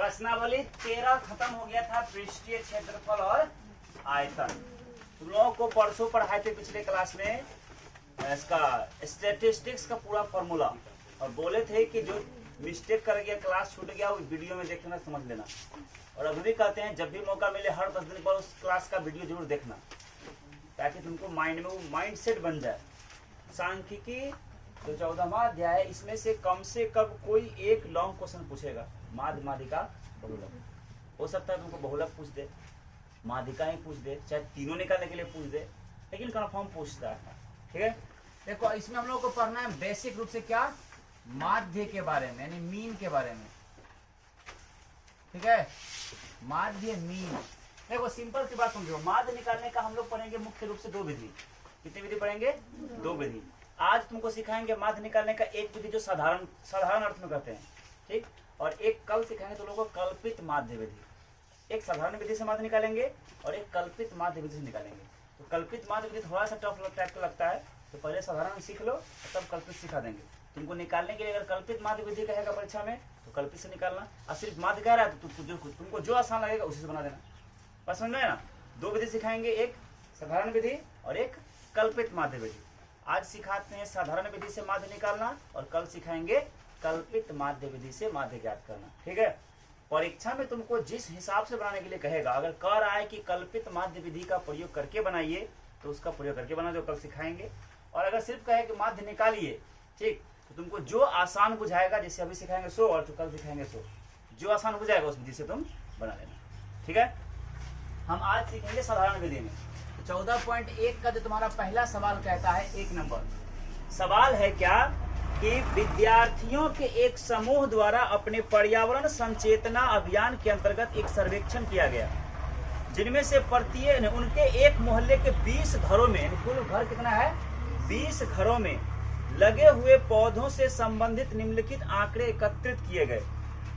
प्रश्नावली 13 खत्म हो गया था। पृष्ठीय क्षेत्रफल और आयतन तुम लोगों को परसों पढ़ाए थे पिछले क्लास में इसका स्टैटिस्टिक्स का पूरा फॉर्मूला, और बोले थे कि जो मिस्टेक कर गया, क्लास छूट गया, वो वीडियो में देखना, समझ लेना। और अभी भी कहते हैं जब भी मौका मिले हर 10 दिन पर उस क्लास का वीडियो जरूर देखना, ताकि तुमको माइंड में वो माइंड सेट बन जाए। सांख्यिकी तो 14वां अध्याय, इसमें से कम कोई एक लॉन्ग क्वेश्चन पूछेगा। माध्य माध्यिका बहुलक, हो सकता है तुमको बहुलक पूछ दे, माध्यिकाएं पूछ दे, चाहे तीनों निकालने के लिए पूछ दे, लेकिन कन्फर्म पूछता है। ठीक है, देखो इसमें हम लोग को पढ़ना है बेसिक रूप से क्या, माध्य के बारे में, यानी मीन के बारे में। ठीक है, माध्य मीन। देखो सिंपल सी बात समझो, माध्य निकालने का हम लोग पढ़ेंगे मुख्य रूप से दो विधि। कितनी विधि पढ़ेंगे? दो विधि। आज तुमको सिखाएंगे माध्य निकालने का एक विधि जो साधारण अर्थ में करते हैं, ठीक, और एक कल सिखाएंगे तो लोगों को कल्पित माध्य विधि। एक साधारण विधि से माध्य निकालेंगे और एक कल्पित माध्य विधि से निकालेंगे। तो कल्पित माध्य विधि थोड़ा सा टफ टाइप का लगता है, तो पहले साधारण सीख लो तब कल्पित सिखा देंगे तुमको। निकालने के लिए अगर कल्पित माध्य विधि कहेगा परीक्षा में तो कल्पित से निकालना, और सिर्फ माध्य कह रहा है तो तुमको जो आसान लगेगा उसी से बना देना। बस समझ में ना, दो विधि सिखाएंगे, एक साधारण विधि और एक कल्पित माध्य विधि। आज सिखाते हैं साधारण विधि से माध्य निकालना, और कल सिखाएंगे कल्पित माध्य विधि से माध्य ज्ञात करना। ठीक है, परीक्षा में तुमको जिस हिसाब से बनाने के लिए कहेगा, अगर कह रहा है कि कल्पित माध्य विधि का प्रयोग करके बनाइए तो उसका प्रयोग करके बना, जो कल सिखाएंगे। और अगर सिर्फ कहे कि माध्य निकालिए, ठीक, तो तुमको जो आसान बुझाएगा, जैसे अभी सिखाएंगे सो और तो कल सिखाएंगे सो, जो आसान बुझाएगा उस विधि से तुम बना लेना। ठीक है, हम आज सीखेंगे साधारण विधि में। 14.1 का जो तुम्हारा पहला सवाल कहता है, 1 नंबर सवाल है क्या कि विद्यार्थियों के एक समूह द्वारा अपने पर्यावरण संचेतना अभियान के अंतर्गत एक सर्वेक्षण किया गया, जिनमें से प्रत्येक उनके एक मोहल्ले के 20 घरों में, कुल घर कितना है 20 घरों में लगे हुए पौधों से संबंधित निम्नलिखित आंकड़े एकत्रित किए गए।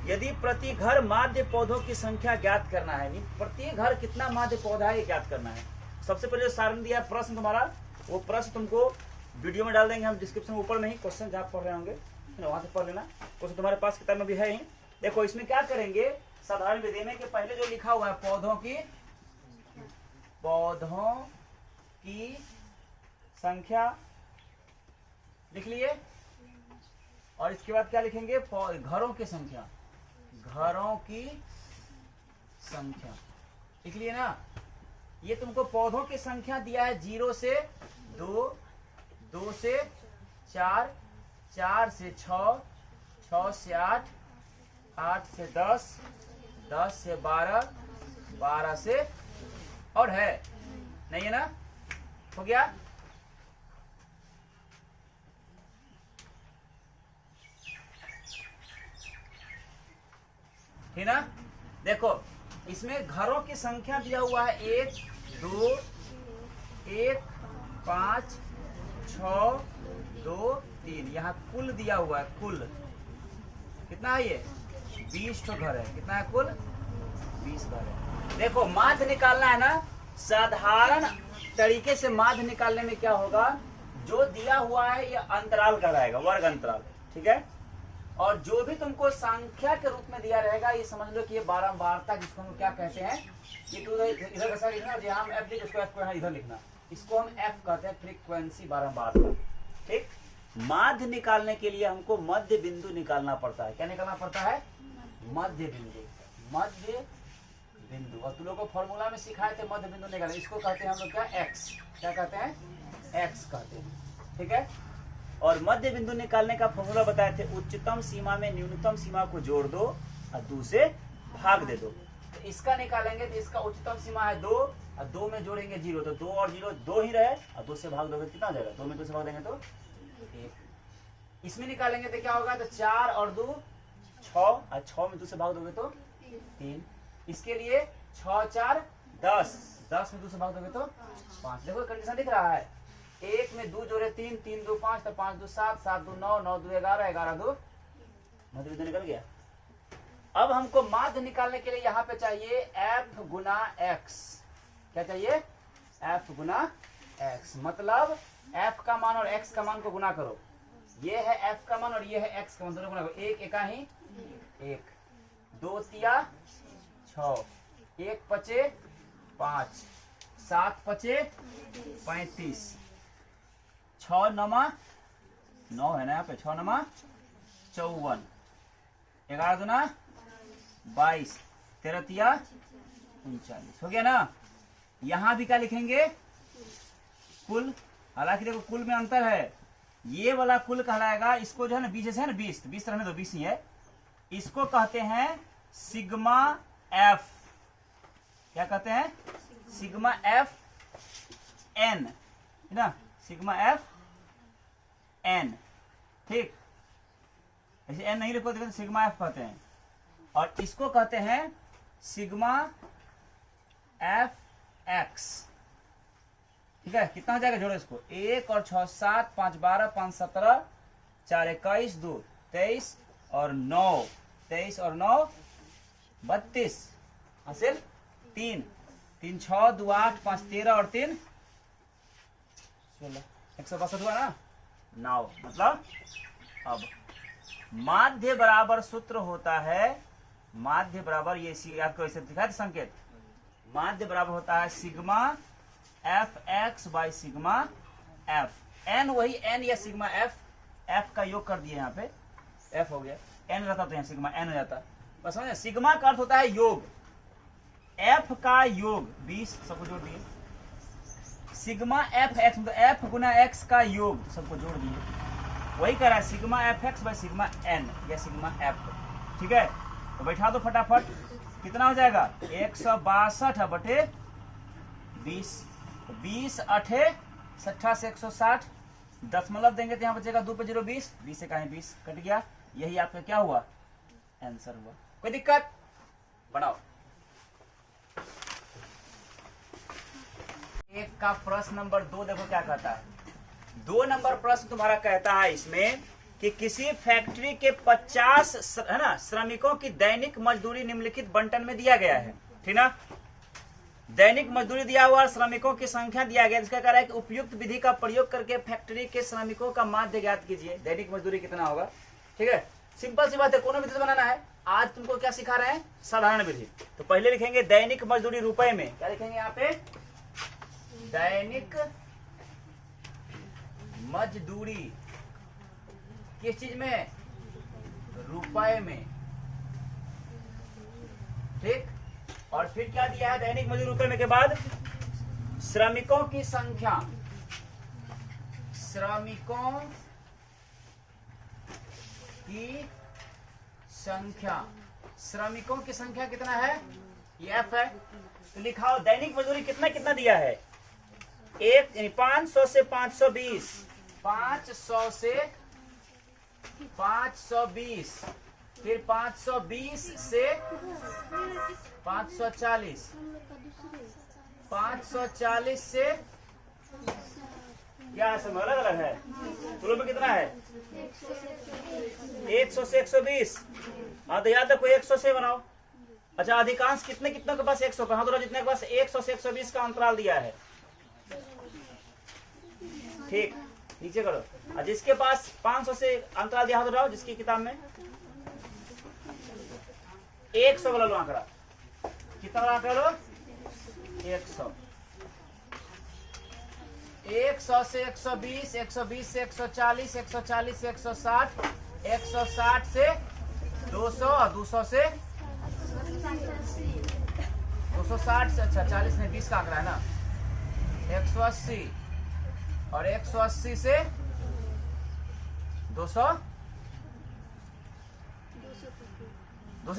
यदि प्रति घर माध्य पौधों की संख्या ज्ञात करना है, प्रति घर कितना माध्य पौधा है ये ज्ञात करना है। सबसे पहले जो सारण दिया प्रश्न तुम्हारा, वो प्रश्न तुमको वीडियो में डाल देंगे हम डिस्क्रिप्शन ऊपर में ही, क्वेश्चन जहाँ पढ़ रहे होंगे वहां से पढ़ लेना। क्वेश्चन तुम्हारे पास किताब में भी है ही। देखो इसमें क्या करेंगे साधारण विधि में कि पहले जो लिखा हुआ है पौधों की संख्या लिख लिए, और इसके बाद क्या लिखेंगे, घरों की संख्या लिख लिए ना। ये तुमको पौधों की संख्या दिया है 0 से 2, 2 से 4, 4 से 6, 6 से 8, 8 से 10, 10 से 12, 12 से, और है नहीं है ना, हो गया। ठीक ना, देखो इसमें घरों की संख्या दिया हुआ है 1, 2, 1, 5, 6, 2, 3। यहाँ कुल दिया हुआ है, कुल कितना है ये 20 तो घर है। कितना है कुल 20 घर है। देखो माध्य निकालना है ना, साधारण तरीके से माध्य निकालने में क्या होगा, जो दिया हुआ है ये अंतराल कहलाएगा, वर्ग अंतराल। ठीक है, और जो भी तुमको संख्या के रूप में दिया रहेगा ये समझ लो कि ये बारंबारता, जिसको हम क्या कहते हैं, ये तो इधर का लिखना, और यहाँ हम एफ लिख, उसको एफ को इधर लिखना, इसको हम एफ कहते हैं, फ्रीक्वेंसी बारंबारता। ठीक, माध्य निकालने के लिए हमको मध्य बिंदु निकालना पड़ता है। क्या निकालना पड़ता है? मध्य बिंदु। और तुम लोग को फॉर्मूला में सिखाए थे मध्य बिंदु निकालना, इसको कहते हैं हम लोग क्या, एक्स। क्या कहते हैं? एक्स कहते हैं। ठीक है, और मध्य बिंदु निकालने का फॉर्मूला बताए थे, उच्चतम सीमा में न्यूनतम सीमा को जोड़ दो और 2 से भाग दे दो। तो इसका निकालेंगे तो इसका उच्चतम सीमा है 2, और 2 में जोड़ेंगे 0, तो 2 और 0 2 ही रहे, और 2 से भाग दोगे कितना हो जाएगा, 2 में 2 से भाग देंगे तो 1। इसमें निकालेंगे तो क्या होगा, तो 4 और 2 6, और 6 में 2 से भाग दोगे तो 3। इसके लिए 6 4 10, 10 में 2 से भाग दोगे तो 5। देखो कंडीशन दिख रहा है, 1 में 2 जोड़े 3, 3 2 5, तो 5 2 7, 7 2 9, 9 2 11, 11 2 मध्य बिंदु निकल गया। अब हमको माध्य निकालने के लिए यहाँ पे चाहिए f गुना x। क्या चाहिए? f गुना x। मतलब f का मान और x का मान को गुना करो। ये है f का मान और ये है x का मान, दोनों गुना करो। 1 एका ही 1, 2 तिया 6, 1 पचे 5, 7 पचे 35, 6 नमा 9 है ना यहाँ पे, 6 नमा 54, 11 दूना 22, 13 तिया 39, हो गया ना। यहां भी क्या लिखेंगे? कुल। हालांकि देखो कुल में अंतर है, ये वाला कुल कहलाएगा, इसको जो है ना 20 जैसे है ना 20 रहने दो, 20 ही है, इसको कहते हैं सिग्मा एफ। क्या कहते हैं? सिग्मा एफ एन, है ना, सिग्मा एफ एन, ठीक। ऐसे एन नहीं लिखो, सिग्मा एफ कहते हैं। और इसको कहते हैं सिग्मा एफ एक्स, ठीक है। कितना हो जाएगा? जोड़ो इसको, 1 और 6 7, 5 12, 5 17, 4 21, 2 23 और 9 23 और 9 32, हासिल 3 3 6 2 8 5 13 और 3 16, 162 हुआ ना। 9 मतलब अब माध्य बराबर सूत्र होता है, माध्य बराबर, ये आपको ऐसे दिखा दे संकेत, माध्य बराबर होता है sigma F X by sigma F N. वही एन या सिग्मा एफ, एफ का योग कर दिए यहाँ पे, एफ हो गया, एन रहता तो यहाँ सिग्मा एन हो जाता। बस समझे, सिग्मा का अर्थ होता है योग, एफ का योग 20, सबको जोड़ दिए, सिग्मा एफ एक्स मतलब एफ गुना एक्स का योग, सबको जोड़ दिए, वही कह रहा है sigma F X by sigma N या सिग्मा एफ, ठीक है। तो बैठा दो फटाफट, कितना हो जाएगा? 162 बटे 20, 20 8 60 से 160, दशमलव देंगे तो यहाँ बचेगा 2 पे 0 20, 20 से कहीं 20 कट गया, यही आपका क्या हुआ? आंसर हुआ। कोई दिक्कत? बनाओ। एक का प्रश्न नंबर 2 देखो क्या कहता है। 2 नंबर प्रश्न तुम्हारा कहता है इसमें कि किसी फैक्ट्री के 50 है ना श्रमिकों की दैनिक मजदूरी निम्नलिखित बंटन में दिया गया है, ठीक ना। दैनिक मजदूरी दिया हुआ, श्रमिकों की संख्या दिया गया, जिसका कह रहा है कि उपयुक्त विधि का प्रयोग करके फैक्ट्री के श्रमिकों का माध्य ज्ञात कीजिए, दैनिक मजदूरी कितना होगा, ठीक है। सिंपल सी बात है, कोनो विधि से बनाना है। आज तुमको क्या सिखा रहे हैं? साधारण विधि। तो पहले लिखेंगे दैनिक मजदूरी रुपए में, क्या लिखेंगे यहाँ पे? दैनिक मजदूरी किस चीज में? रुपए में, ठीक। और फिर क्या दिया है? दैनिक मजदूरी रुपए में के बाद श्रमिकों की संख्या, श्रमिकों की संख्या, श्रमिकों की संख्या कितना है? ये एफ है। तो लिखाओ दैनिक मजदूरी कितना कितना दिया है? 1 यानी 500 से 520, 500 से 520, फिर 520 से 540, 540 से क्या सब अलग अलग है? तुलों में कितना है? 100 से 120। हाँ तो याद रखो 100 से बनाओ। अच्छा अधिकांश कितने कितने के पास 100 का? हाँ तो जितने के पास 100 से 120 का अंतराल दिया है, ठीक। नीचे करो। और जिसके पास 500 से अंतराल दिया तो जिसकी किताब में 100 वाला लो आंकड़ा, कितना वाला आंकड़ा लो? 100। 100 से 120, 120 से 140, 140 से 160, 160 से 200 और 200 से 260 से, अच्छा 40 में 20 का आंकड़ा है ना, 180 और 180 से 200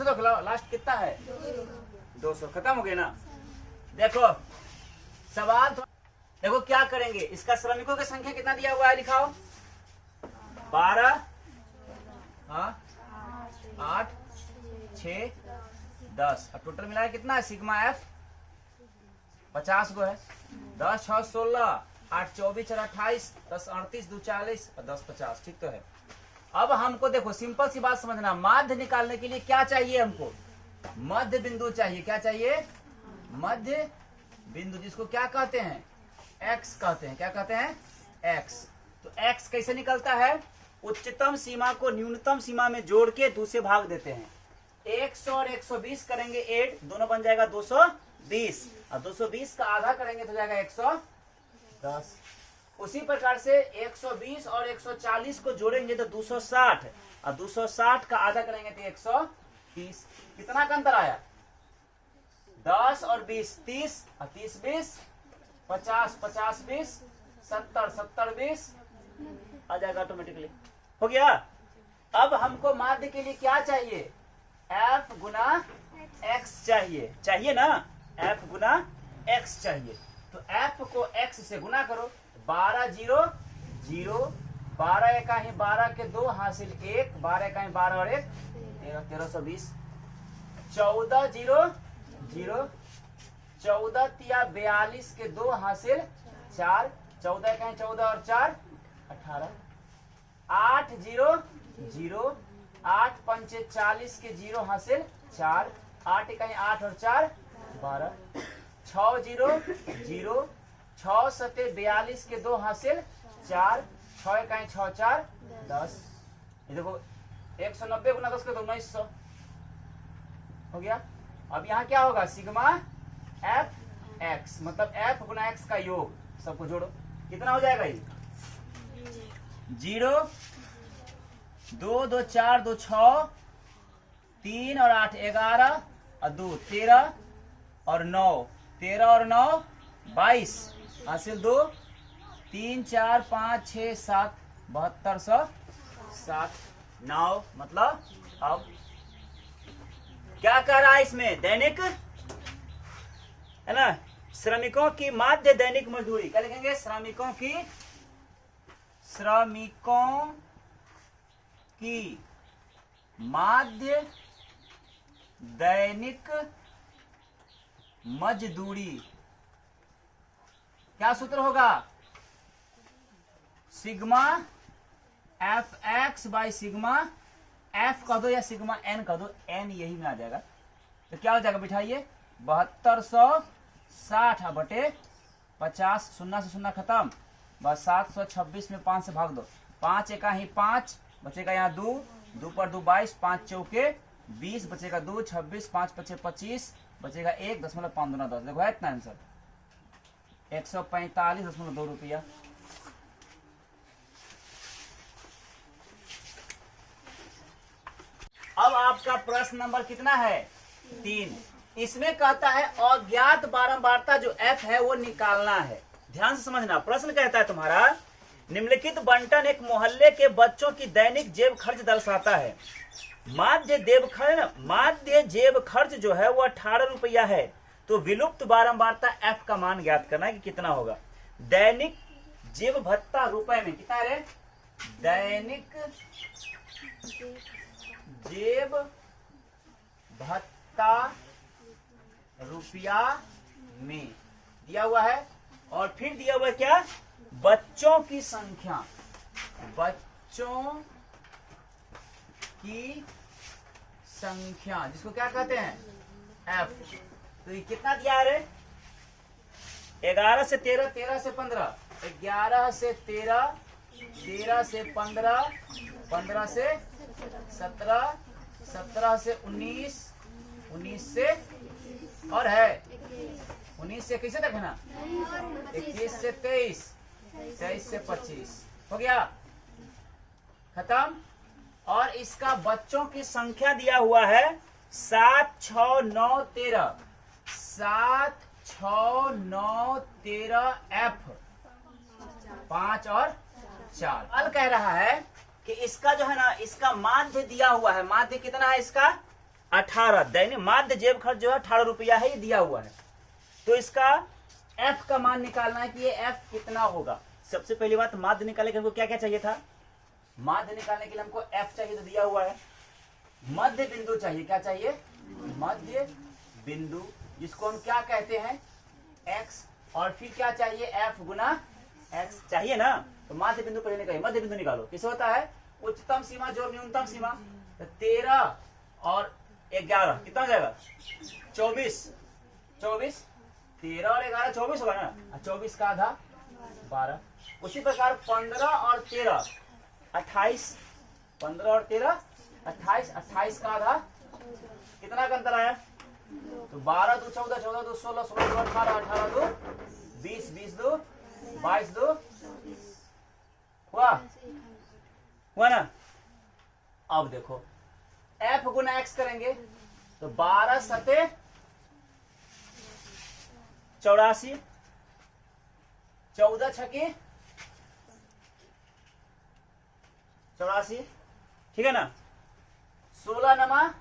तक लास्ट कितना है? 200। खत्म हो गया ना। देखो सवाल देखो क्या करेंगे, इसका श्रमिकों की संख्या कितना दिया हुआ है लिखाओ? 12, हाँ 8, 6, 10। अब टोटल मिलाया कितना है? सिग्मा एफ 50 गो है। 10 6 16, 8 24 4 28, 10 38, 2 40 और 10 50, ठीक तो है। अब हमको देखो सिंपल सी बात समझना, माध्य निकालने के लिए क्या चाहिए? हमको मध्य बिंदु चाहिए। क्या चाहिए? मध्य बिंदु, जिसको क्या कहते हैं? एक्स कहते हैं। क्या कहते हैं? एक्स। तो एक्स कैसे निकलता है? उच्चतम सीमा को न्यूनतम सीमा में जोड़ के 2 से भाग देते हैं। 100 और 120 करेंगे ऐड, दोनों बन जाएगा 220, और 220 का आधा करेंगे तो जाएगा 110। उसी प्रकार से 120 और 140 को जोड़ेंगे तो 260, और 260 का आधा करेंगे तो 130। कितना का अंतर आया? 10 और 20 30, और 30 20 50, 50 20 70, 70 20 आ जाएगा ऑटोमेटिकली। हो गया। अब हमको माध्य के लिए क्या चाहिए? f गुना x चाहिए, चाहिए ना? f गुना x चाहिए। तो f को x से गुना करो। 12 0 0, 12 एकाही 12 के 2 हासिल 1, 12 एकाही 12 और 1 13, 1320। 14 0 0, 14 तिया 42 के 2 हासिल 4, 14 एकाही 14 और 4 18। 8 0 0, 8 पंचे 40 के 0 हासिल 4, 8 इकाई 8 और 4 12। 6 0 0, 6 सते 42 के 2 हासिल 4, 6 इकाई 6 4 10। ये देखो 190 गुना 10 के 1900 हो गया। अब यहाँ क्या होगा? सिग्मा एफ एक्स, मतलब एफ गुना एक्स का योग। सबको जोड़ो, कितना हो जाएगा ये? 0 2 2 4 2 6, 3 और 8 11, और 2 13 और 9, 13 और 9 22 हासिल 2, 3 4 5 6 7 7260 9। मतलब अब क्या कह रहा है इसमें? दैनिक है ना, श्रमिकों की माध्य दैनिक मजदूरी। क्या लिखेंगे? श्रमिकों की माध्य दैनिक मजदूरी। क्या सूत्र होगा? Sigma F X by sigma F कह दो या सिग्मा एन कह दो, एन यही में आ जाएगा। तो क्या हो जाएगा? बिठाइए 7260 बटे 50, शून्य से शून्य खत्म, बस 726 में 5 से भाग दो। 5 एका ही 5 बचेगा, यहाँ 2 2 पर 2 22, 5 चौके 20 बचेगा 2 26, 5 पचे 25 बचेगा 1.5 देखो है इतना आंसर 145.2 रुपया। अब आपका प्रश्न नंबर कितना है? 3। इसमें कहता है अज्ञात बारंबारता जो f है वो निकालना है। ध्यान से समझना, प्रश्न कहता है तुम्हारा निम्नलिखित बंटन एक मोहल्ले के बच्चों की दैनिक जेब खर्च दर्शाता है। माध्य जेब खर्च जो है वो 18 रुपया है। तो विलुप्त बारंबारता f का मान ज्ञात करना है कि कितना होगा। दैनिक जेब भत्ता रुपए में कितना है? दैनिक जेब भत्ता रुपया में दिया हुआ है, और फिर दिया हुआ है क्या? बच्चों की संख्या, बच्चों की संख्या जिसको क्या कहते हैं? एफ। तो ये कितना दिया है? 11 से 13, 13 से 15, 11 से 13, 13 से 15, 15 से 17, 17 से 19, 19 से और है 19 से कैसे तक है ना, 21 से 23, 23 से 25 हो गया खत्म। और इसका बच्चों की संख्या दिया हुआ है 7 6 9 13, 7 6 9 13 एफ 5 और 4। अल कह रहा है कि इसका जो है ना, इसका माध्य दिया हुआ है। माध्य कितना है इसका? 18। दैनिक माध्य जेब खर्च जो है 18 रुपया है, ये दिया हुआ है। तो इसका f का मान निकालना है कि ये f कितना होगा। सबसे पहली बात माध्य निकालने के हमको क्या क्या चाहिए था? माध्य निकालने के लिए हमको f चाहिए, तो दिया हुआ है। मध्य बिंदु चाहिए, क्या चाहिए? मध्य बिंदु, जिसको हम क्या कहते हैं? x। और फिर क्या चाहिए? f गुना x चाहिए ना। तो मध्य बिंदु पहले निकालिए। मध्य बिंदु निकालो, किसे होता है? उच्चतम सीमा जोड़ न्यूनतम सीमा। तो 13 और 11 कितना हो जाएगा? 24। 24 13 और 11 24 होगा ना। 24 का आधा 12। उसी प्रकार 15 और 13 28, 15 और 13 28, 28 का आधा कितना का अंतर आया? तो 12 2 14, 14 2 16, 16 2 18, 18 2 20, 20 2 22 2 हुआ ना। अब देखो f गुना x करेंगे तो 12 सते 84, 14 छके 84, ठीक है ना। 16 नमा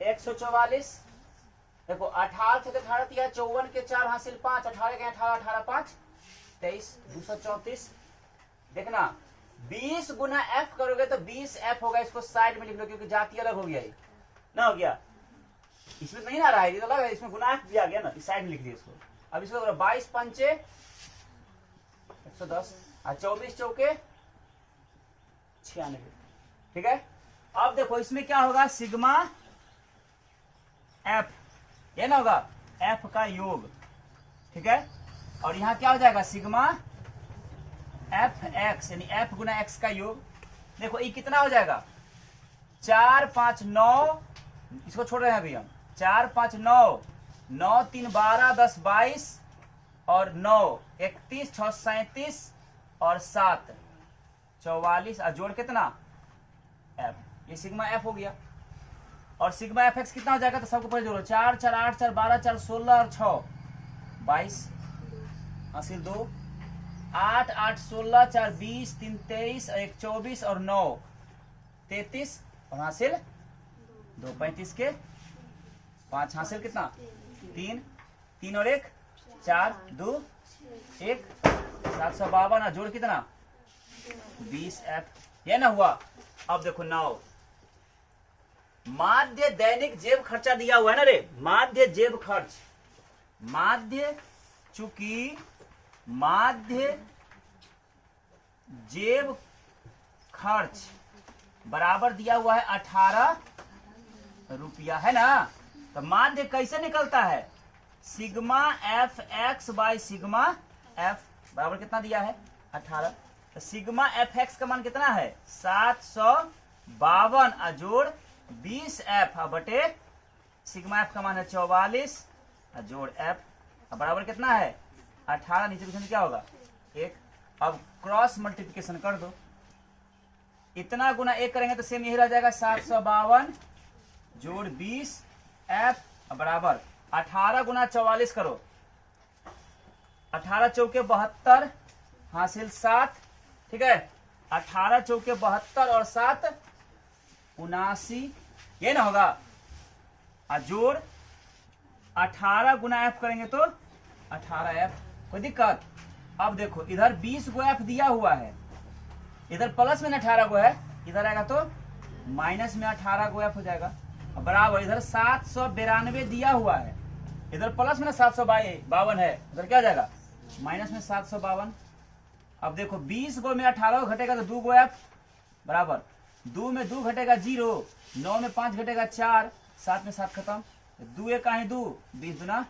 144, देखो 18 से 18 दिया, 54 के 4 हासिल 5, 18 के 18, 18 5 23, 234। देखना 20 गुना f करोगे तो 20 f होगा, इसको साइड में लिख लो क्योंकि जाति अलग हो गया है ना, हो गया इसमें नहीं ना रहा है, तो लगा इसमें गुना f भी आ गया ना, इस साइड में लिख दिया इसको। अब इसको 22 पंचे 110 और 24 चौके 96, ठीक है। अब देखो इसमें क्या होगा, सिग्मा f, ये ना होगा f का योग, ठीक है। और यहां क्या हो जाएगा, सिग्मा एफ एक्स, यानी f गुना x का योग। देखो ये कितना हो जाएगा, 4 5 9, इसको छोड़ रहे हैं अभी हम, 4 5 9, 9 3 12 10 22 और 9 31 6 37 और 7 44 और जोड़ कितना f, ये सिग्मा f हो गया। और सिग्मा एफ एक्स कितना हो जाएगा, तो सबको पहले जोड़ो, 4 4 8 4 12 4 16 और 6 22 हासिल 2, 8 8 16 4 20 3 23 1 24 और 9 33 और हासिल 2 35 के 5 हासिल कितना 3 3 और 1 4 2 1 752 ना, जोड़ कितना 20 एफ, ये ना हुआ। अब देखो 9 माध्य दैनिक जेब खर्चा दिया हुआ है ना रे, माध्य जेब खर्च, माध्य चूंकि माध्य जेब खर्च बराबर दिया हुआ है 18 रुपया, है ना। तो माध्य कैसे निकलता है, sigma F X by sigma F बराबर कितना दिया है 18। तो सिग्मा एफ एक्स का मान कितना है 752 अजोड़ 20 एफ बटे सिग्मा एफ का मान है 44 जोड़ एफ बराबर कितना है 18, नीचे क्वेश्चन क्या होगा 1। अब क्रॉस मल्टीप्लिकेशन कर दो, इतना गुना 1 करेंगे तो सेम यही रह जाएगा 752 जोड़ 20 एफ बराबर 18 गुना 44 करो, 18 चौके 72 हासिल 7, ठीक है। 18 चौके 72 और 7 79, ये ना होगा। जोड़ 18 गुना एफ करेंगे तो 18 एफ, कोई दिक्कत। अब देखो इधर 20 गो एफ दिया हुआ है, इधर प्लस में 18 गो है, इधर आएगा तो माइनस में 18 गो एफ हो जाएगा बराबर। इधर 792 दिया हुआ है, इधर प्लस में 752 है, इधर क्या हो जाएगा माइनस में 752। अब देखो 20 गो में 18 घटेगा तो 2 गो एफ बराबर, 2 में 2 घटेगा 0, 9 में 5 घटेगा 4, 7 में 7 खत्म, 2 एक कहीं 2 20 दुना।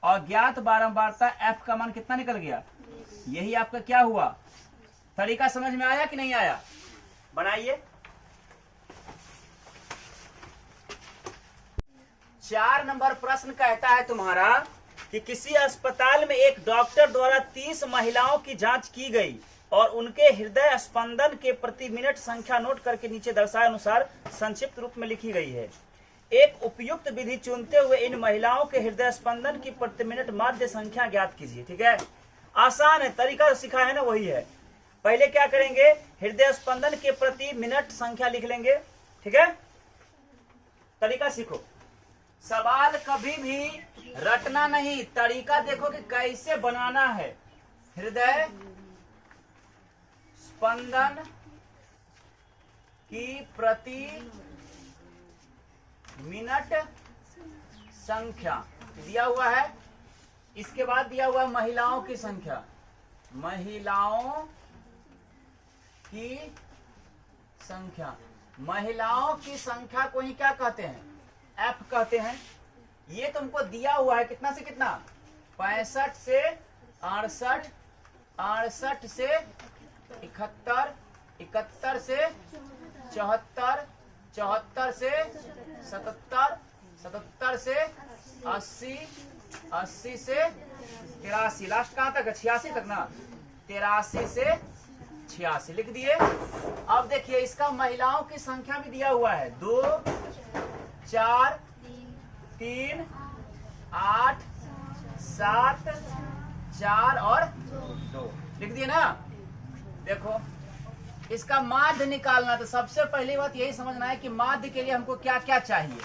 और ज्ञात बारंबारता एफ का मान कितना निकल गया, यही आपका क्या हुआ। तरीका समझ में आया कि नहीं आया, बनाइए। 4 नंबर प्रश्न कहता है तुम्हारा कि किसी अस्पताल में एक डॉक्टर द्वारा 30 महिलाओं की जांच की गई और उनके हृदय स्पंदन के प्रति मिनट संख्या नोट करके नीचे दर्शाए अनुसार संक्षिप्त रूप में लिखी गई है। एक उपयुक्त विधि चुनते हुए इन महिलाओं के हृदय स्पंदन की प्रति मिनट माध्य संख्या ज्ञात कीजिए। ठीक है, आसान है, तरीका सिखा है ना वही है। पहले क्या करेंगे, हृदय स्पंदन के प्रति मिनट संख्या लिख लेंगे। ठीक है, तरीका सीखो, सवाल कभी भी रटना नहीं, तरीका देखो कि कैसे बनाना है। हृदय स्पंदन की प्रति मिनट संख्या दिया हुआ है, इसके बाद दिया हुआ है महिलाओं की संख्या, महिलाओं की संख्या। महिलाओं की संख्या को ही क्या कहते हैं, एफ कहते हैं। ये तुमको दिया हुआ है कितना से कितना, 65 से 68, 68 से 71, 71 से 74, 74 से 77, 77 से 80, 80 से 83, लास्ट कहां तक है? 86 तक ना। 83 से 86 लिख दिए। अब देखिए इसका महिलाओं की संख्या भी दिया हुआ है, 2, 4, 3, 8, 7, 4 और 2 लिख दिए ना। देखो इसका माध्य निकालना, तो सबसे पहली बात यही समझना है कि माध्य के लिए हमको क्या क्या चाहिए।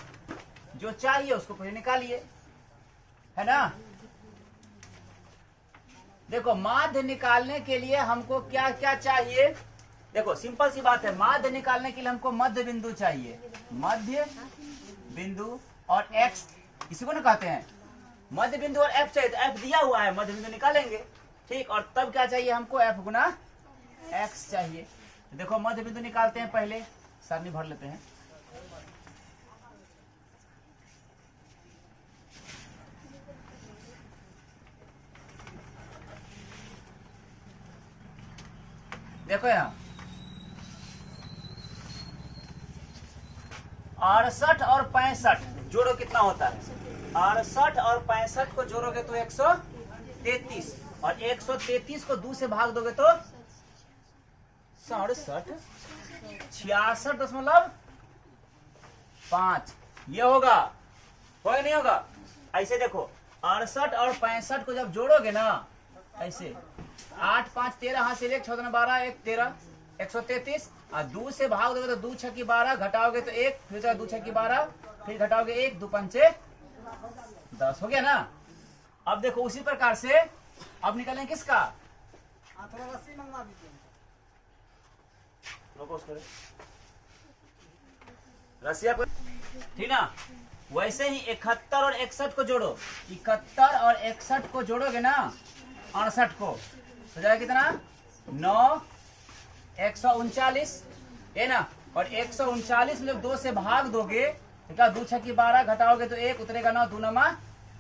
जो चाहिए उसको पहले निकालिए, है ना। देखो माध्य निकालने के लिए हमको क्या क्या चाहिए। देखो सिंपल सी बात है, माध्य निकालने के लिए हमको मध्य बिंदु चाहिए, मध्य बिंदु और एक्स, इसी को ना कहते हैं मध्य बिंदु, और एफ चाहिए। तो एफ दिया हुआ है, मध्य बिंदु निकालेंगे, ठीक। और तब क्या चाहिए हमको? एफ गुना एक्स चाहिए। तो देखो मध्य बिंदु निकालते हैं, पहले सारणी भर लेते हैं। देखो यहाँ 68 और 65 जोड़ो कितना होता है? 68 और 65 को जोड़ोगे तो 133, और 133 को 2 से भाग दोगे तो 67, 66.5 ये होगा नहीं होगा? ऐसे देखो 68 और 65 को जब जोड़ोगे ना, ऐसे 8, 5, 13, हाथ से 1, 14, 12, 1, 13, 133, और 2 से भाग दोगे तो 2 छक्की 12, घटाओगे तो 1, फिर 2 छक्की 12, फिर घटाओगे 1, 2 पंचे 10, हो गया ना। अब देखो उसी प्रकार से अब निकालें किसका? रसिया को, ठीक ना। वैसे ही 71 और 61 को जोड़ो, 71 और 61 को जोड़ोगे ना 68 को, तो जाएगा कितना? 9, 139 है ना। और 139 में 2 से भाग दोगे तो क्या? 2 छक्की 12, घटाओगे तो 1, उतरेगा 9, 2 नमा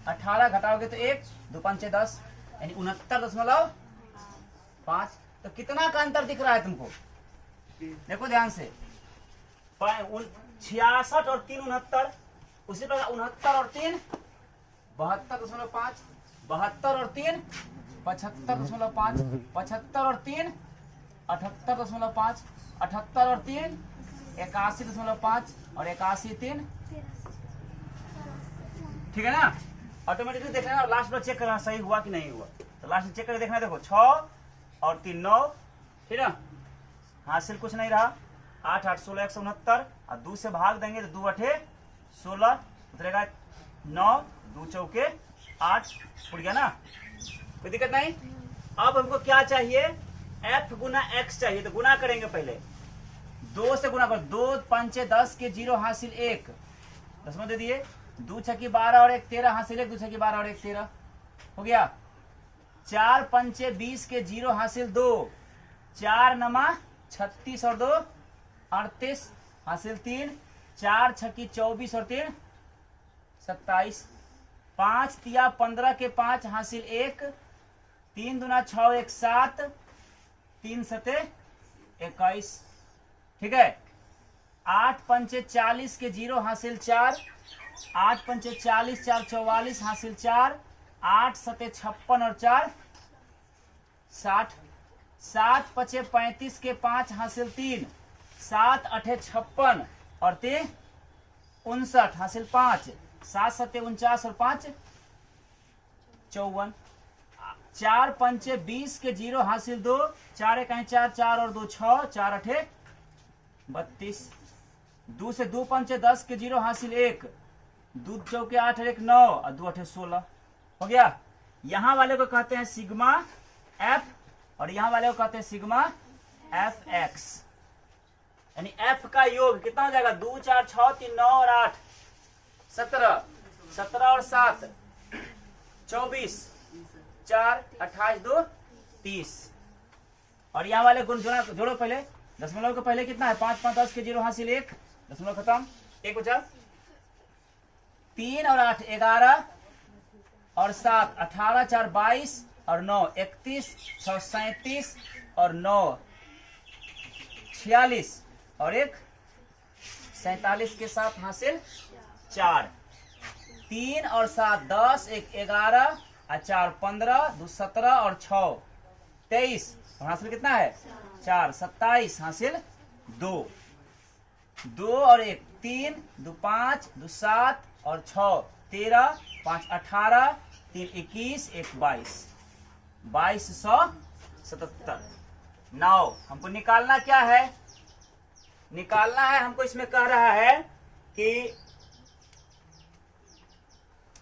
18, घटाओगे तो 1, 2 पंचे 10, यानी 69.5। तो कितना का अंतर दिख रहा है तुमको? देखो ध्यान से, 66 और 3 69, उसी प्रकार 69 और 3 72.5, 72 और 3 75.5, 75 और 3 78.5, 78 और 3 81.5, और 81, 3, ठीक है ना। ऑटोमेटिकली देखना और लास्ट में चेक करना सही हुआ कि नहीं हुआ। तो लास्ट में चेक करके देखना। देखो 6 और 3 9, ठीक है ना, हासिल कुछ नहीं रहा। 8, 8, 16, 169, और 2 से भाग देंगे तो 2 8 16, उतरेगा 9, 2 चौके 8, उड़ गया ना, कोई दिक्कत नहीं। अब हमको क्या चाहिए? f गुना x चाहिए। तो गुना करेंगे, पहले 2 से गुना करो, 2 पंचे 10 के 0 हासिल 1, 10 में दे दिए, 2 छक्की 12 और 1 13 हासिल 1, 2 छक्की 12 और 1 13 हो गया। 4 पंचे 20 के 0 हासिल 2, 4 नमा 36 और 2 38 हासिल 3, 4 छक्की 24 और 3 27, 5 तिया 15 के 5 हासिल 1, 3 दूना 6 1 7, 3 सते 21, ठीक है। 8 पंचे 40 के 0 हासिल 4, 8 पंचे 40, 4 44 हासिल 4, 8 सते 56 और 4 60, 7 पचे 35 के 5 हासिल 3, 7 8 56 और 3 59 हासिल 5, 7 सते 49 और 5 54, 4 पंचे 20 के 0 हासिल 2, 4 1 4 4 और 2 6, 4 8 32, 2 से 2 पंचे 10 के 0 हासिल 1, 2 चौके 8 1 9 और 2 8 16 हो गया। यहां वाले को कहते हैं सिग्मा एफ, और यहां वाले को कहते हैं सिग्मा एफ एक्स, यानी एफ का योग कितना हो जाएगा? 2 4 6 3 9 और 8 17, 17 और 7 24, 4 28 2 30, और यहाँ वाले गुण जोड़ो पहले। दशमलव के पहले कितना है? 5 5 10 के 0 हासिल 1, दशमलव खत्म, 1 बचा। 3 और 8 11 और 7 18, 4 22 और 9 31, 6 37 और 9 46 और 1 47 के साथ हासिल 4, 3 और 7 10, 1 11 और 4 15, 2 17 और 6 23, हासिल कितना है 4, 27 हासिल 2, 2 और 1 3, 2 5, 2 7 और 6 13, 5 18, 3 21, 1 22, 2277। नाउ हमको निकालना क्या है, निकालना है हमको, इसमें कह रहा है कि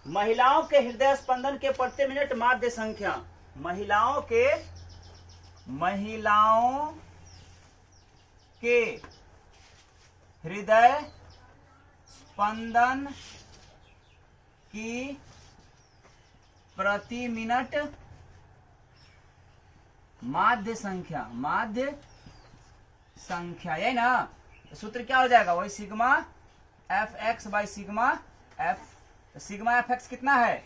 महिलाओं के हृदय स्पंदन के प्रति मिनट माध्य संख्या, महिलाओं के हृदय स्पंदन की प्रति मिनट माध्य संख्या, यही ना सूत्र क्या हो जाएगा, वही sigma F X by sigma F X कितना है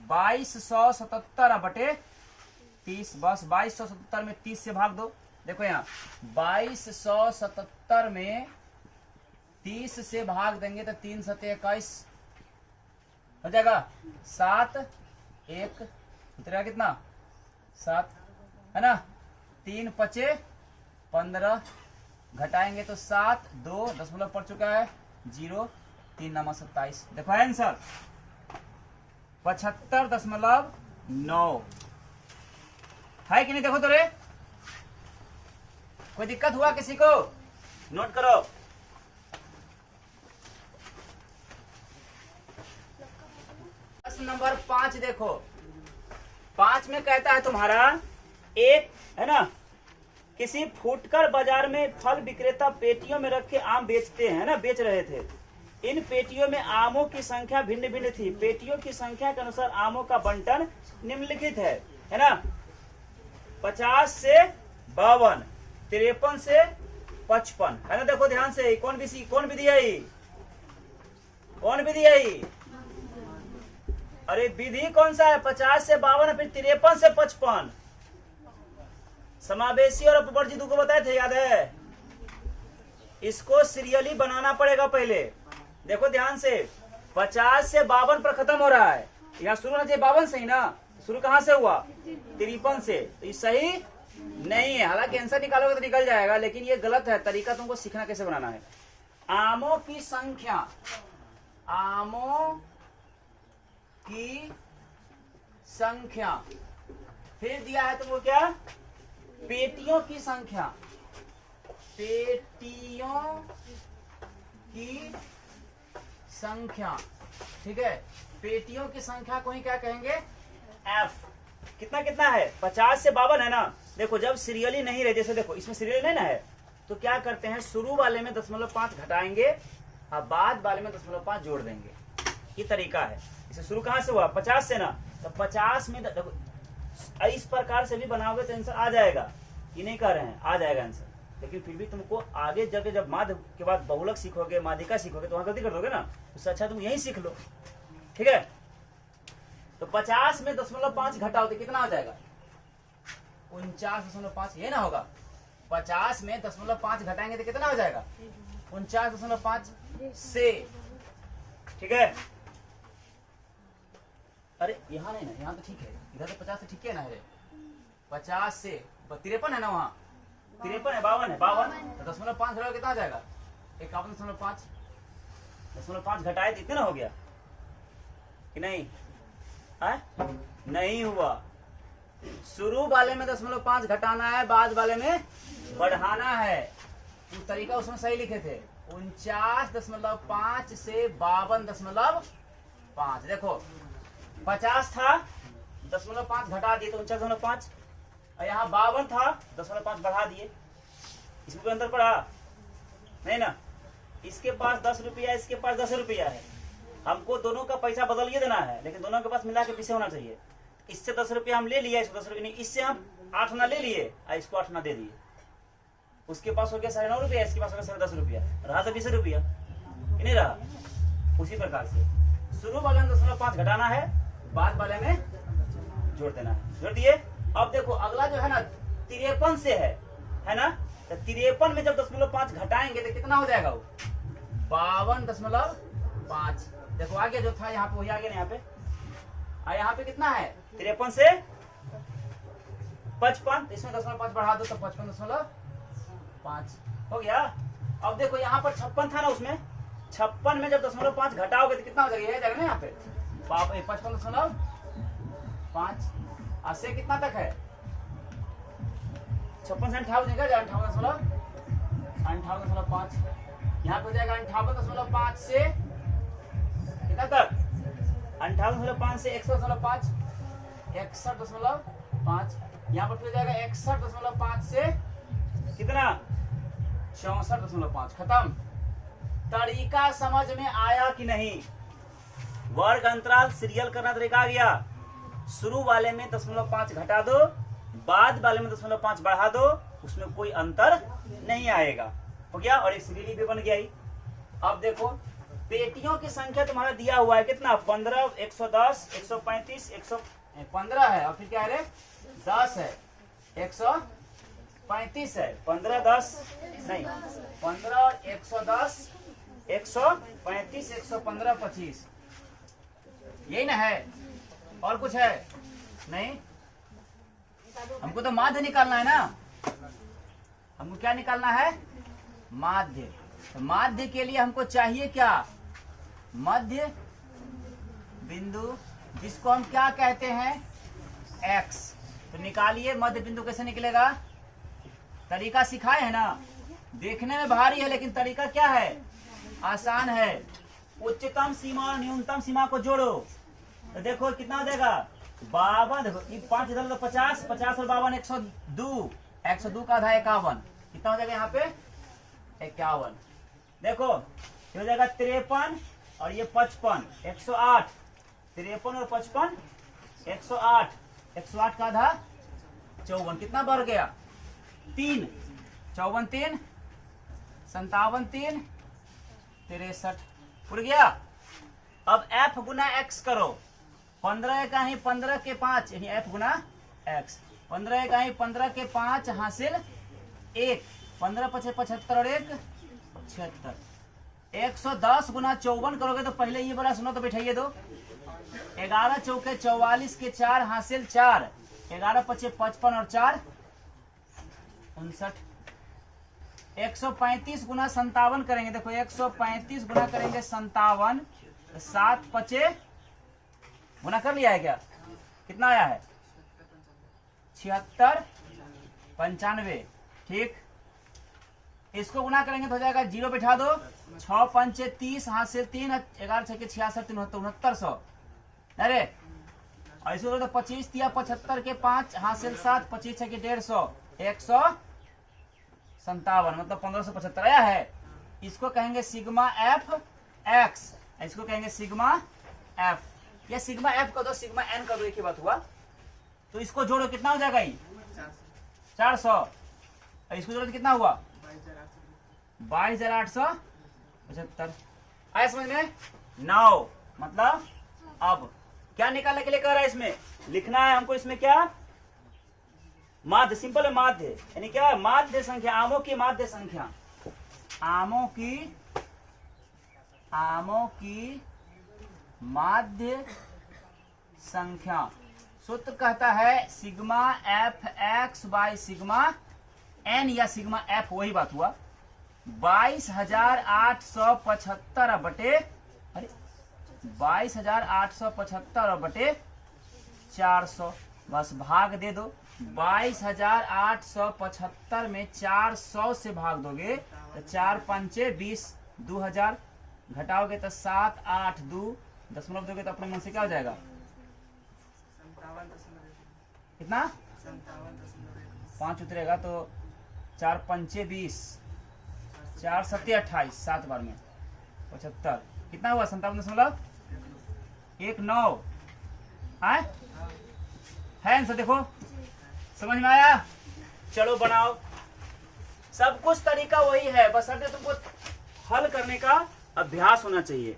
2277 बटे 30, बस 2277 में 30 से भाग दो। देखो यहाँ 2277 में 30 से भाग देंगे तो 3 7 21 हो जाएगा, 7 1 उतरेगा कितना 7 है ना, 3 5 15 घटाएंगे तो 7 2 दशमलव पड़ चुका है 0, 3 9 27। देखो आंसर 75.9 है कि नहीं, देखो तो रे कोई दिक्कत हुआ किसी को, नोट करो। प्रश्न नंबर 5 देखो, 5 में कहता है तुम्हारा एक है ना, किसी फुटकर बाजार में फल विक्रेता पेटियों में रखे आम बेचते हैं ना, बेच रहे थे। इन पेटियों में आमों की संख्या भिन्न भिन्न थी, पेटियों की संख्या के अनुसार आमों का बंटन निम्नलिखित है ना, 50 से 52, 53 से 55 है ना। देखो ध्यान से, कौन विधि है, कौन विधि है, अरे विधि कौन सा है, 50 से 52 फिर 53 से 55, समावेशी और अपवर्जित को बताए थे, याद है। इसको सीरियली बनाना पड़ेगा पहले। देखो ध्यान से, 50 से 52 पर खत्म हो रहा है, यहाँ शुरू होना चाहिए 52 से ही ना, शुरू कहां से हुआ 53 से, तो ये सही नहीं है। हालांकि आंसर निकालोगे तो निकल जाएगा, लेकिन ये गलत है, तरीका तुमको सीखना कैसे बनाना है। आमों की संख्या, आमों की संख्या, फिर दिया है तुमको क्या, पेटियों की संख्या, पेटियों की संख्या, ठीक है। पेटियों की संख्या को ही क्या कहेंगे, एफ। कितना कितना है, 50 से 52 है ना। देखो जब सीरियली नहीं रहे, जैसे देखो इसमें सीरियली नहीं ना है, तो क्या करते हैं, शुरू वाले में 0.5 घटाएंगे और बाद वाले में 0.5 जोड़ देंगे, ये तरीका है। इसे शुरू कहां से हुआ 50 से ना, तो 50 में देखो इस प्रकार से भी बनाओगे तो आंसर आ जाएगा, ये नहीं कह रहे हैं, आ जाएगा आंसर। लेकिन फिर भी तुमको आगे जाके जब माध्य के बाद बहुलक सीखोगे, माध्यिका सीखोगे, तो वहां गलती कर दोगे ना, उससे अच्छा तुम यही सीख लो, ठीक है। तो 50 में 0.5 घटाओ तो कितना हो जाएगा, 49.5, ये ना होगा। 50 में 0.5 घटाएंगे तो कितना हो जाएगा, 49.5 से, ठीक है। अरे यहाँ नहीं ना, यहाँ तो ठीक है, इधर तो 50 से ठीक है ना, है 50 से 53 है ना, वहाँ 53 है, 52 है, 52 तो 0.5 घटाओ कितना हो जाएगा, 51.5, 0.5 घटाए तो इतना हो गया कि नहीं है? नहीं हुआ। शुरू वाले में 0.5 घटाना है, बाद वाले में बढ़ाना है, तो तरीका उसमें सही लिखे थे। 49.5 से 52.5। देखो 50 था, 0.5 घटा दिए तो 49.5, और यहाँ 52 था, 0.5 बढ़ा दिए। इसमें कोई अंतर पड़ा नहीं ना। इसके पास 10 रुपया, इसके पास 10 रुपया है, हमको दोनों का पैसा बदलिए देना है, लेकिन दोनों के पास मिला के पीछे होना चाहिए। इससे 10 रुपया हम ले लिया, इसको 10 रुपया नहीं, इससे हम 8 आना ले लिए और इसको 8 आना दे दिए। उसके पास हो गया 9.5 रुपया, इसके पास हो गया 10 रुपया, रहा तो 20 रुपया, नहीं रहा। उसी प्रकार से शुरू वाले में 0.5 घटाना है, बाद वाले में जोड़ देना है, जोड़ दिए। अब देखो अगला जो है ना 53 से है ना, तो 53 में जब 0.5 घटाएंगे तो कितना हो जाएगा, वो 52.5। देखो आगे जो था यहाँ पे वही आगे ना, यहाँ पे यहाँ पे कितना है 53 से 55, इसमें 0.5 बढ़ा दो तो 55.5 हो गया। अब देखो यहाँ पर 56 था ना, उसमें 56 में जब 0.5 घटाओगे तो कितना हो जाएगा, ये जाएगा ना यहाँ पे 55.5 से कितना तक है 56 से 58 जाएगा 58.5, यहाँ पे हो जाएगा 58.5 से कितना तक 58.5 से 61.5, 61.5, यहाँ पर हो जाएगा 61.5 से कितना 64.5। खत्म। तरीका समझ में आया कि नहीं? वर्ग अंतराल सीरियल करना तरीका आ गया। शुरू वाले में 0.5 घटा दो, बाद वाले में 0.5 बढ़ा दो, उसमें कोई अंतर नहीं आएगा। हो गया, और एक सीरियली भी बन गया ही। अब देखो पेटियों की संख्या तुम्हारा दिया हुआ है कितना 15, 110, 135, 115 है, और फिर क्या है रे 10 है, 135 है, 15, 10 नहीं 15, 110, 135, 115, 25, यही ना है, और कुछ है नहीं? हमको तो माध्य निकालना है ना, हमको क्या निकालना है माध्य। तो माध्य के लिए हमको चाहिए क्या मध्य बिंदु, जिसको हम क्या कहते हैं x। तो निकालिए मध्य बिंदु, कैसे निकलेगा? तरीका सिखाए है ना, देखने में भारी है लेकिन तरीका क्या है आसान है। उच्चतम सीमा और न्यूनतम सीमा को जोड़ो तो देखो कितना हो जाएगा 52। देखो 5 इधर तो 50, 50 और 52 102, 102 का आधा 51, कितना हो जाएगा यहाँ पे 51। देखो हो जाएगा 53 और ये 55, 108, 53 और 55 108, 108 का आधा 54, कितना बढ़ गया 3, 54 3, 57 3, 63 उड़ गया। अब f गुना x करो, 15 का ही 15 के 5, यही f गुना x, 15 का ही 15 के 5 हासिल 1, 15 5 75 और 1 76, 110 गुना 54 करोगे तो पहले ये बड़ा सुनो तो बैठाइए दो, 11 चौके 44 के 4 हासिल 4, 11 5 55 और 4 59, 135 गुना 57 करेंगे। देखो 135 गुना करेंगे 57, 7 5 गुना कर लिया है क्या, कितना आया है 76 95, ठीक। इसको गुना करेंगे तो हो जाएगा 0 बैठा दो, 6 5 30 हासिल 3, 11 6 66 6900, अरे ऐसे तो 25 दिया 75 के 5 हासिल 7, 25 6 के 150, 157 मतलब 1575 आया है। इसको कहेंगे सिग्मा एफ एक्स, इसको कहेंगे सिग्मा एफ, या सिग्मा एफ कर दो सिग्मा एन कर दो, एक ही बात हुआ। तो इसको जोड़ो कितना हो जाएगा 400, इसको जोड़ो तो कितना हुआ 22,875। आया समझ में 9, मतलब अब क्या निकालने के लिए कह रहा है, इसमें लिखना है हमको, इसमें क्या माध्य, सिंपल है माध्य, यानी क्या माध्य संख्या, आमों की माध्य संख्या, आमों की माध्य संख्या। सूत्र कहता है sigma F X by sigma N या सिग्मा एफ, वही बात हुआ 22,875 बटे, अरे 22,875 बटे 400, बस भाग दे दो। 22,875 में 400 से भाग दोगे तो 4 5 20, 2000 घटाओगे तो 7 8 2 दशमलव दोगे तो अपने मन से क्या हो जाएगा, कितना 5 उतरेगा तो 4 5 20, 4 7 28, 7 बार में 75, कितना हुआ 57.19 है आंसर। देखो समझ में आया, चलो बनाओ। सब कुछ तरीका वही है, बस अगर तुमको हल करने का अभ्यास होना चाहिए।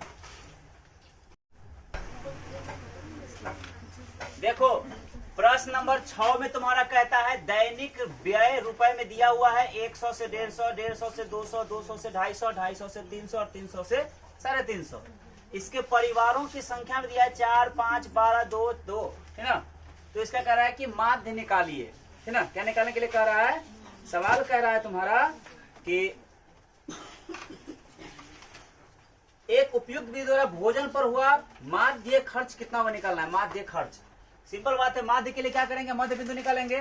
देखो प्रश्न नंबर 6 में तुम्हारा कहता है दैनिक व्यय रुपए में दिया हुआ है 100 से 150, 150 से 200, 200 से 250, 250 से 300 और 300 से 350। इसके परिवारों की संख्या में दिया है 4, 5, 12, 2, 2, है ना। तो इसका कह रहा है कि माध्य निकालिए, है ना। क्या निकालने के लिए कह रहा है? सवाल कह रहा है तुम्हारा कि एक उपयुक्त विधि द्वारा भोजन पर हुआ माध्य खर्च कितना हुआ निकालना है। माध्य खर्च सिंपल बात है। माध्य के लिए क्या करेंगे? मध्य बिंदु निकालेंगे।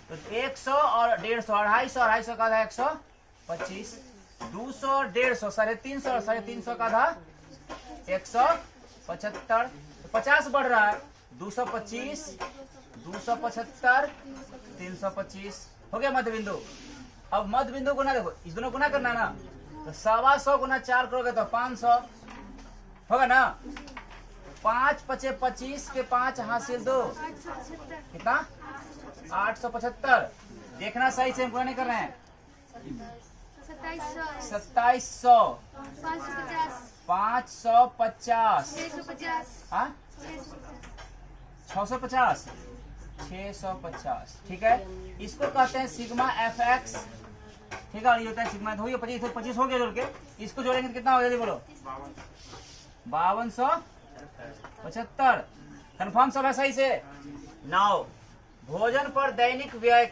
तो 100 और 150, 250, 250 का आधा 125, 200 और 150, 350 और 350 का आधा 175, 50 बढ़ रहा है, 225, 275, 325 हो गया मध्य बिंदु। अब मध्य बिंदु गुना देखो, इस दोनों गुना करना ना, तो 125 गुना 4 करोगे तो 500 होगा ना। 5 पचे 25 के 5 हासिल 2 कितना? 875। देखना सही से, हम पूरा नहीं कर रहे हैं। 2700, 550, 650, 650। ठीक है, इसको कहते हैं सिग्मा एफ एक्स। ठीक है, ये होता है सिग्मा। 25 हो गया जोड़ के, इसको जोड़ेंगे तो कितना हो जाएगा बोलो? 5275। कन्फर्म सब है सही से? नाउ भोजन पर दैनिक व्यय,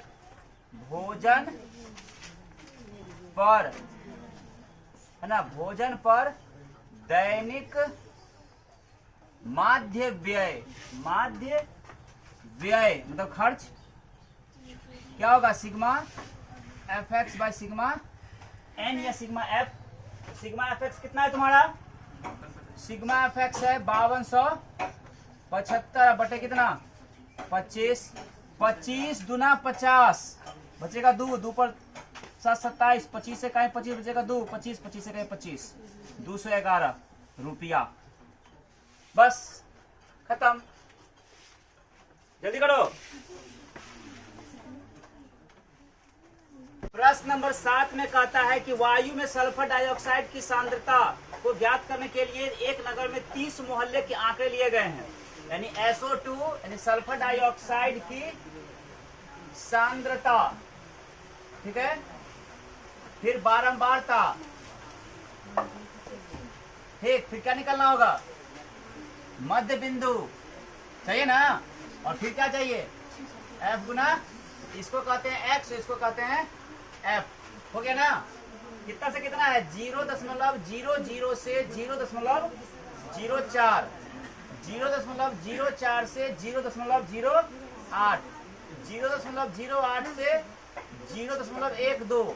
भोजन पर, है ना, भोजन पर दैनिक माध्य व्यय, माध्य व्यय मतलब खर्च क्या होगा? Sigma F X by sigma N या sigma F. Sigma F X कितना है तुम्हारा? सिग्मा एफ एक्स है 5275 बटे कितना? 25। 25 दूना 50 बचेगा 2, 2 पर 7, 27, 25 से कहीं 25 बचेगा 2, 25, 25 से कहीं 25, 211 रुपया। बस खत्म, जल्दी करो। प्रश्न नंबर 7 में कहता है कि वायु में सल्फर डाइऑक्साइड की सांद्रता को ज्ञात करने के लिए एक नगर में 30 मोहल्ले के आंकड़े लिए गए हैं। यानी SO2 यानी सल्फर डाइऑक्साइड की सांद्रता, ठीक है, फिर बारंबारता, ठीक, फिर क्या निकलना होगा? मध्य बिंदु चाहिए ना, और फिर क्या चाहिए? F गुना, इसको कहते हैं X, इसको कहते हैं F। हो गया ना। कितना से कितना है? 0.00 से 0.04, 0.04 से 0.08, 0.08 से 0.12,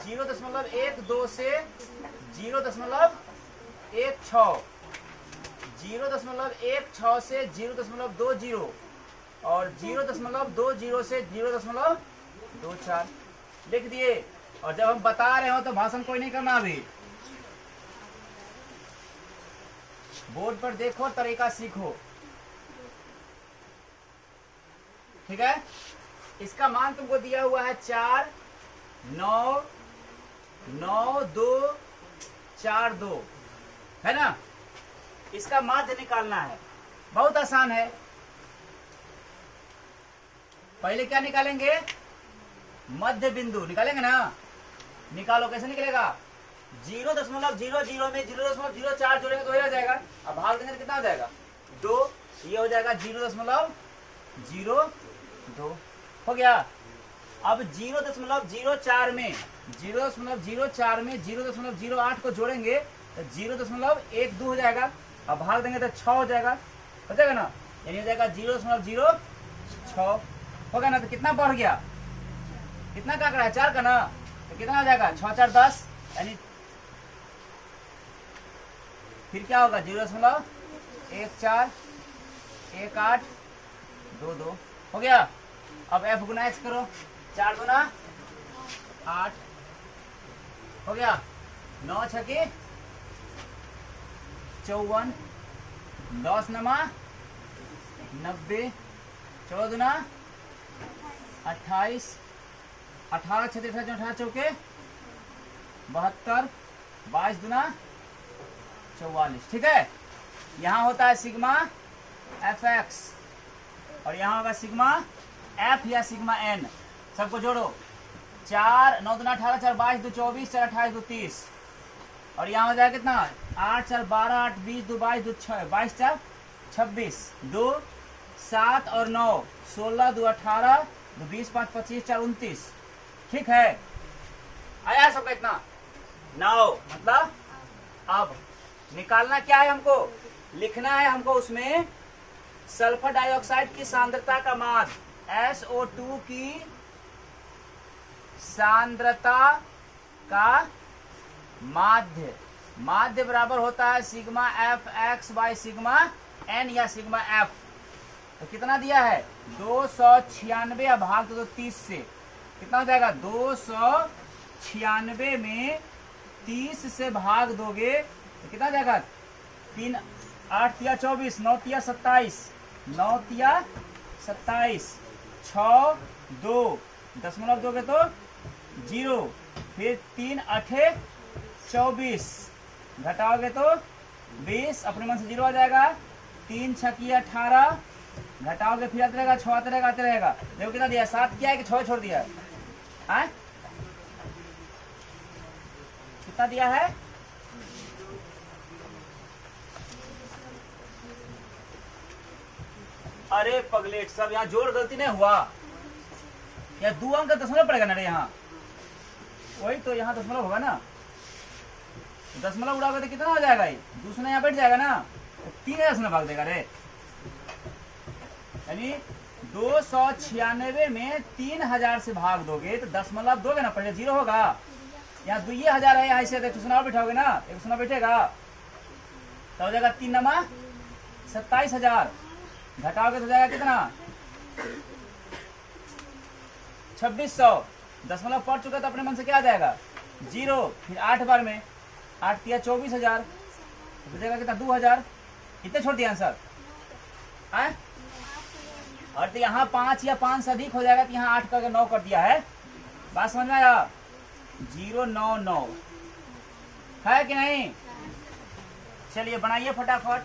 0.12 से 0.16, 0.16 से 0.20 और 0.20 से 0.24 लिख दिए। और जब हम बता रहे हो तो भाषण कोई नहीं करना, अभी बोर्ड पर देखो, तरीका सीखो। ठीक है, इसका मान तुमको दिया हुआ है 4, 9, 9, 2, 4, 2, है ना। इसका माध्य निकालना है, बहुत आसान है। पहले क्या निकालेंगे? मध्य बिंदु निकालेंगे ना। निकालो, कैसे निकलेगा? 0.00 में 0.04 जोड़ेंगे तो हो जाएगा। अब भाग देंगे तो कितना हो जाएगा? 2। ये हो जाएगा 0.02 हो गया। अब 0.04 में 0.08 को जोड़ेंगे तो 0.12 हो जाएगा। अब भाग देंगे तो 6 हो जाएगा, हो जाएगा ना। यानी हो जाएगा 0.06 होगा ना। तो कितना बढ़ गया? कितना का है? 4 का ना। तो कितना हो जाएगा? 6, 4, 10। यानी फिर क्या होगा? 0.141822 हो गया। अब F गुना X करो, 4 गुना 8 हो गया। 9 छके 54, 10 नमा 90, 14 दुना 28, 18 छत्तीस 18 चौके 72, 22 दुना 44। ठीक है, यहाँ होता है सिग्मा एफ एक्स, और यहाँ होगा सिग्मा एफ या सिग्मा एन। सबको जोड़ो, 4 9 दूना 18, 4 22 2 24, 4 28 2 30। और यहाँ हो जाएगा कितना, 8 4 12, 8 20 2 22 2 6, 22 4 26, 2 7 और 9, 16 2 18, 2 20 5 25, 4 29। ठीक है, आया सबका इतना। 9 मतलब अब निकालना क्या है, हमको लिखना है, हमको उसमें सल्फर डाइऑक्साइड की सांद्रता का मान, SO2 की सांद्रता का माध्य, माध्य बराबर होता है sigma F X by sigma N या सिग्मा एफ। तो कितना दिया है, 296 भाग तो 30 से कितना हो जाएगा, 296 में 30 से भाग दोगे तो कितना जाएगा, 3 8 तिया 24, 9 तिया 27, 9 तिया 27, 6 2 दशमलव दोगे तो 0, फिर 3 8 24, घटाओगे तो 20, अपने मन से 0 आ जाएगा, 3 6 18, घटाओगे फिर आते रहेगा, 6 आते रहेगा, आते रहेगा। देखो कितना दिया, 7 किया है कि 6 छोड़ दिया है, कितना दिया है, अरे पगलेट सब यहाँ जोड़ गलती नहीं हुआ, या 2 अंक का दशमलव पड़ेगा ना रे, यहाँ वही तो यहाँ दशमलव होगा ना, दशमलव उड़ाओगे तो कितना हो जाएगा, ये दूसरा यहाँ बैठ जाएगा ना, तो 3000 से भाग देगा रे, यानी 296 में 3000 से भाग दोगे तो दशमलव दोगे ना, पहले 0 होगा, यहाँ 2000 है, यहाँ से सुनाव बैठाओगे ना, एक सुनाव बैठेगा तो हो जाएगा 3 नमा 27000, घटाओगे तो जाएगा कितना 2600, दशमलव पढ़ चुका तो अपने मन से क्या आ जाएगा 0, फिर 8 बार में 8 तिया 24000, तो बचेगा कितना 2000, कितने छोड़ दिया आंसर, और तो यहाँ 5 या 5 से अधिक हो जाएगा तो यहाँ 8 करके 9 कर दिया है, बात समझ में आया, 099 है कि नहीं। चलिए बनाइए फटाफट।